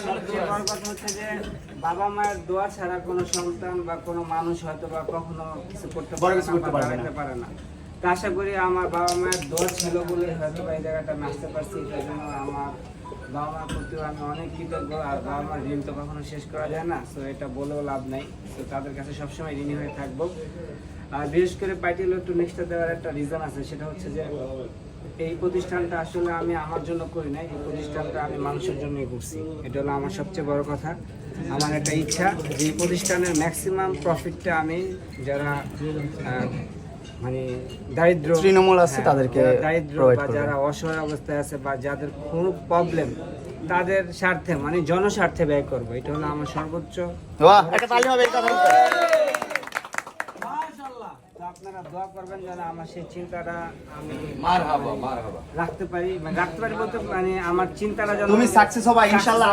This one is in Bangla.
সবচেয়ে বড় কথা হচ্ছে যে বাবা মায়ের দোয়া ছাড়া কোনো সন্তান বা কোনো মানুষ হয়তো বা কখনো কিছু করতে পারে না। তা আশা করি আমার বাবা মায়ের দোয়া ছিল বলে হয়তো বা এই জায়গাটা আমি আসতে পারছি। এটার জন্য আমার বাবা মার প্রতিও আমি অনেক কৃতজ্ঞ। আর বাবা মার ঋণ তো কখনো শেষ করা যায় না, তো এটা বলেও লাভ নাই। তো তাদের কাছে সবসময় ঋণী হয়ে থাকবো। আর বিশেষ করে পাইটিল একটু নেক্সটটা দেওয়ার একটা রিজন আছে, সেটা হচ্ছে যে এই প্রতিষ্ঠানটা আসলে আমি আমার জন্য করি নাই, এই প্রতিষ্ঠানটা আমি মানুষের জন্যই করছি। এটা হলো আমার সবচেয়ে বড় কথা। আমার একটা ইচ্ছা যে এই প্রতিষ্ঠানের ম্যাক্সিমাম প্রফিটটা আমি যারা মানে দারিদ্র তৃণমূল আছে তাদেরকে দারিদ্র বা যারা অসহায় অবস্থায় আছে বা যাদের কোনো প্রবলেম তাদের স্বার্থে মানে জনস্বার্থে ব্যয় করবো। এটা হলো আমার সর্বোচ্চ। একটা তালি হবে এই কথা বলতে। তো আপনারা দোয়া করবেন যেন আমার সেই চিন্তাটা আমি মারহাবা রাখতে পারি, মানে রাখতে পারি বলতে মানে আমার চিন্তাটা যেন তুমি সাকসেস হবা ইনশাআল্লাহ।